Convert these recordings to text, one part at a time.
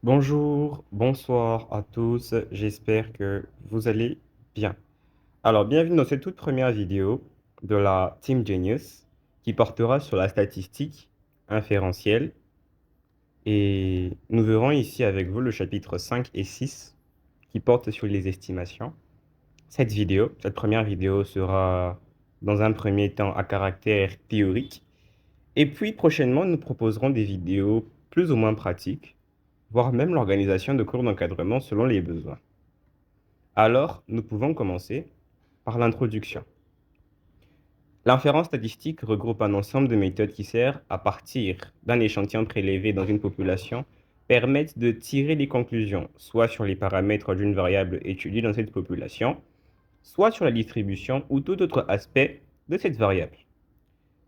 Bonjour, bonsoir à tous, j'espère que vous allez bien. Alors, bienvenue dans cette toute première vidéo de la Team Genius qui portera sur la statistique inférentielle et nous verrons ici avec vous le chapitre 5 et 6 qui portent sur les estimations. Cette première vidéo sera dans un premier temps à caractère théorique et puis prochainement nous proposerons des vidéos plus ou moins pratiques, voire même l'organisation de cours d'encadrement selon les besoins. Alors, nous pouvons commencer par l'introduction. L'inférence statistique regroupe un ensemble de méthodes qui servent, à partir d'un échantillon prélevé dans une population, permettent de tirer des conclusions, soit sur les paramètres d'une variable étudiée dans cette population, soit sur la distribution ou tout autre aspect de cette variable.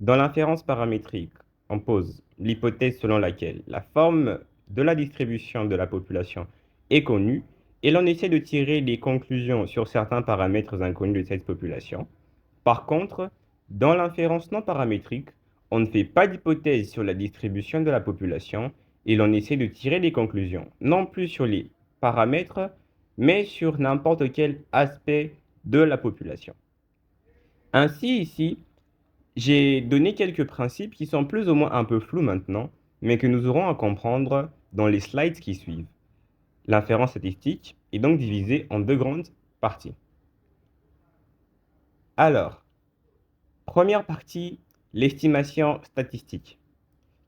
Dans l'inférence paramétrique, on pose l'hypothèse selon laquelle la forme de la distribution de la population est connue et l'on essaie de tirer des conclusions sur certains paramètres inconnus de cette population. Par contre, dans l'inférence non paramétrique, on ne fait pas d'hypothèse sur la distribution de la population et l'on essaie de tirer des conclusions, non plus sur les paramètres, mais sur n'importe quel aspect de la population. Ainsi, ici, j'ai donné quelques principes qui sont plus ou moins un peu flous maintenant, mais que nous aurons à comprendre dans les slides qui suivent. L'inférence statistique est donc divisée en deux grandes parties. Alors, première partie, l'estimation statistique.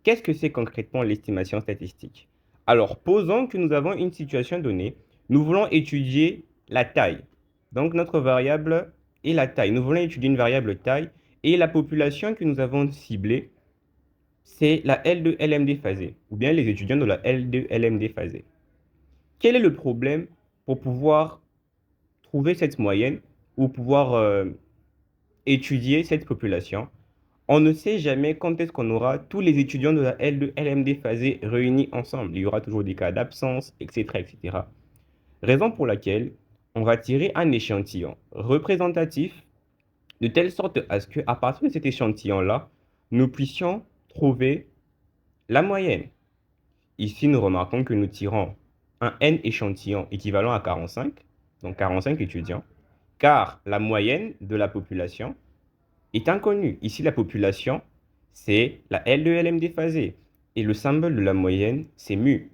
Qu'est-ce que c'est concrètement l'estimation statistique? Alors, posons que nous avons une situation donnée. Nous voulons étudier la taille. Donc, notre variable est la taille. Nous voulons étudier une variable taille et la population que nous avons ciblée, c'est la L2LMD phasée, ou bien les étudiants de la L2LMD phasée. Quel est le problème pour pouvoir trouver cette moyenne ou pouvoir étudier cette population? On ne sait jamais quand est-ce qu'on aura tous les étudiants de la L2LMD phasée réunis ensemble. Il y aura toujours des cas d'absence, etc., etc. Raison pour laquelle on va tirer un échantillon représentatif de telle sorte à ce qu'à partir de cet échantillon-là, nous puissions trouver la moyenne. Ici, nous remarquons que nous tirons un N échantillon équivalent à 45, donc 45 étudiants, car la moyenne de la population est inconnue. Ici, la population, c'est la L2LM déphasée, et le symbole de la moyenne, c'est mu.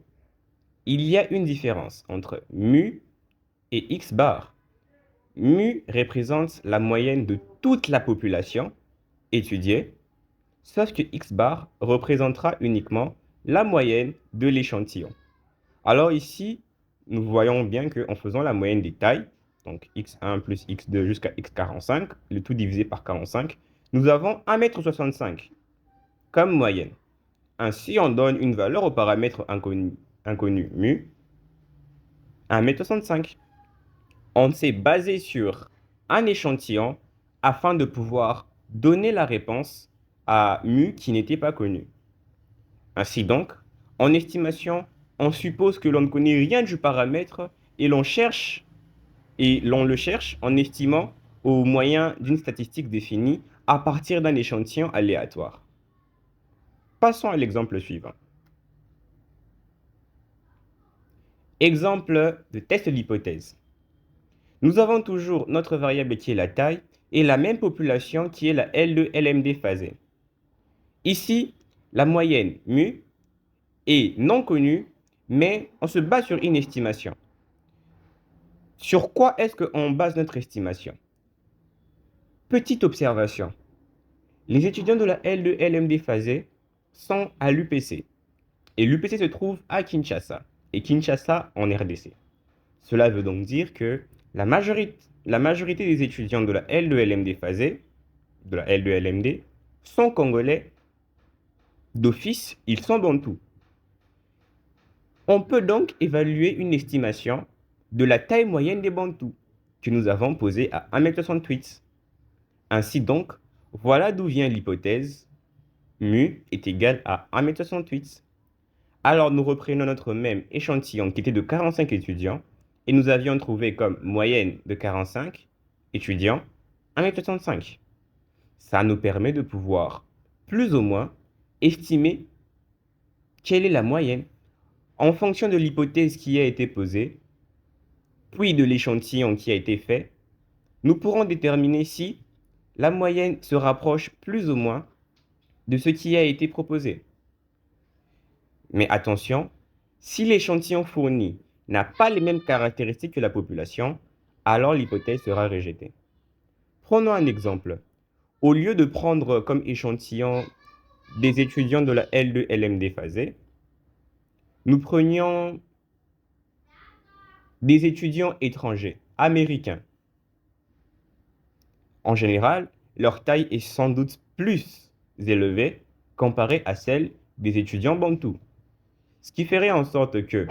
Il y a une différence entre mu et X bar. Mu représente la moyenne de toute la population étudiée, sauf que X bar représentera uniquement la moyenne de l'échantillon. Alors ici, nous voyons bien qu'en faisant la moyenne des tailles, donc x1 plus x2 jusqu'à x45, le tout divisé par 45, nous avons 1,65 m comme moyenne. Ainsi, on donne une valeur au paramètre inconnu mu, 1,65 m. On s'est basé sur un échantillon afin de pouvoir donner la réponse à mu qui n'était pas connu. Ainsi donc, en estimation, on suppose que l'on ne connaît rien du paramètre et l'on le cherche en estimant au moyen d'une statistique définie à partir d'un échantillon aléatoire. Passons à l'exemple suivant. Exemple de test d'hypothèse. Nous avons toujours notre variable qui est la taille et la même population qui est la L2LMD phasée. Ici, la moyenne mu est non connue, mais on se base sur une estimation. Sur quoi est-ce qu'on base notre estimation? Petite observation. Les étudiants de la L2LMD phasée sont à l'UPC. Et l'UPC se trouve à Kinshasa. Et Kinshasa en RDC. Cela veut donc dire que la majorité des étudiants de la L2LMD phasée, de la L2LMD, sont congolais. D'office, ils sont bantous. On peut donc évaluer une estimation de la taille moyenne des bantous que nous avons posée à 1,68 m. Ainsi donc, voilà d'où vient l'hypothèse mu est égal à 1,68 m. Alors nous reprenons notre même échantillon qui était de 45 étudiants et nous avions trouvé comme moyenne de 45 étudiants 1,65 m. Ça nous permet de pouvoir plus ou moins estimer quelle est la moyenne. En fonction de l'hypothèse qui a été posée, puis de l'échantillon qui a été fait, nous pourrons déterminer si la moyenne se rapproche plus ou moins de ce qui a été proposé. Mais attention, si l'échantillon fourni n'a pas les mêmes caractéristiques que la population, alors l'hypothèse sera rejetée. Prenons un exemple. Au lieu de prendre comme échantillon des étudiants de la L2 LMD phasée, nous prenions des étudiants étrangers, américains. En général, leur taille est sans doute plus élevée comparée à celle des étudiants bantous. Ce qui ferait en sorte que,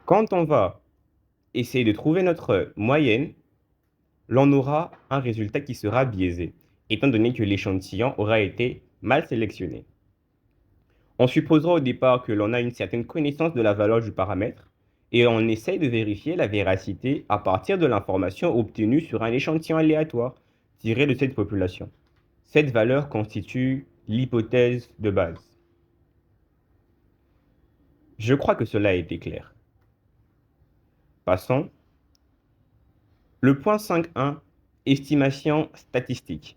quand on va essayer de trouver notre moyenne, l'on aura un résultat qui sera biaisé, étant donné que l'échantillon aura été mal sélectionné. On supposera au départ que l'on a une certaine connaissance de la valeur du paramètre et on essaye de vérifier la véracité à partir de l'information obtenue sur un échantillon aléatoire tiré de cette population. Cette valeur constitue l'hypothèse de base. Je crois que cela a été clair. Passons. Le point 5.1, estimation statistique.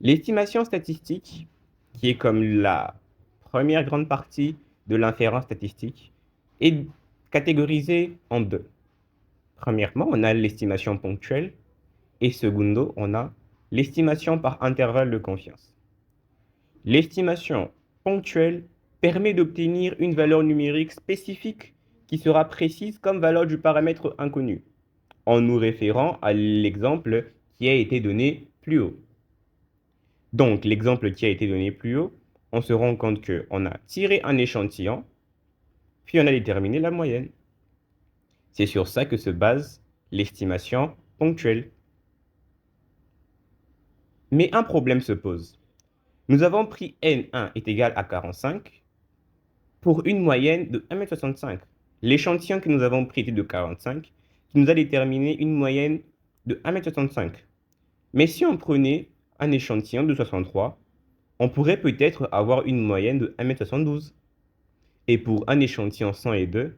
L'estimation statistique, qui est comme la première grande partie de l'inférence statistique, est catégorisée en deux. Premièrement, on a l'estimation ponctuelle et secondo, on a l'estimation par intervalle de confiance. L'estimation ponctuelle permet d'obtenir une valeur numérique spécifique qui sera précise comme valeur du paramètre inconnu, en nous référant à l'exemple qui a été donné plus haut. Donc, l'exemple qui a été donné plus haut, on se rend compte qu'on a tiré un échantillon, puis on a déterminé la moyenne. C'est sur ça que se base l'estimation ponctuelle. Mais un problème se pose. Nous avons pris N1 est égal à 45 pour une moyenne de 1,65 m. L'échantillon que nous avons pris était de 45, qui nous a déterminé une moyenne de 1,65 m. Mais si on prenait un échantillon de 63, on pourrait peut-être avoir une moyenne de 1,72 m. Et pour un échantillon 102,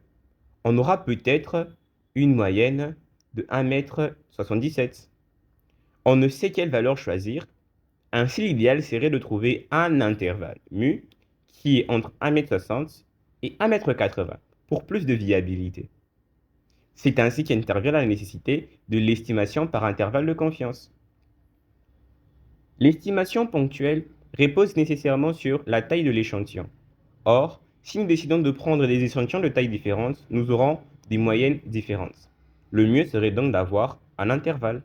on aura peut-être une moyenne de 1,77 m. On ne sait quelle valeur choisir. Ainsi, l'idéal serait de trouver un intervalle mu qui est entre 1,60 m et 1,80 m pour plus de viabilité. C'est ainsi qu'intervient la nécessité de l'estimation par intervalle de confiance. L'estimation ponctuelle repose nécessairement sur la taille de l'échantillon. Or, si nous décidons de prendre des échantillons de taille différentes, nous aurons des moyennes différentes. Le mieux serait donc d'avoir un intervalle.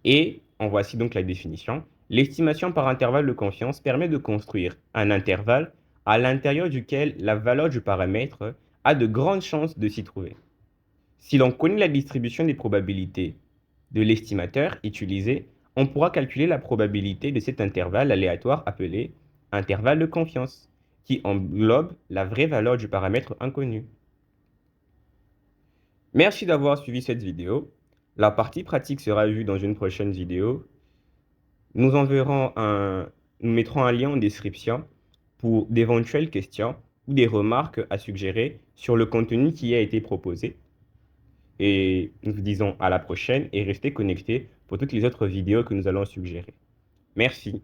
Et, en voici donc la définition, l'estimation par intervalle de confiance permet de construire un intervalle à l'intérieur duquel la valeur du paramètre a de grandes chances de s'y trouver. Si l'on connaît la distribution des probabilités de l'estimateur utilisé, on pourra calculer la probabilité de cet intervalle aléatoire appelé intervalle de confiance, qui englobe la vraie valeur du paramètre inconnu. Merci d'avoir suivi cette vidéo. La partie pratique sera vue dans une prochaine vidéo. Nous mettrons un lien en description pour d'éventuelles questions ou des remarques à suggérer sur le contenu qui a été proposé. Et nous vous disons à la prochaine et restez connectés pour toutes les autres vidéos que nous allons suggérer. Merci.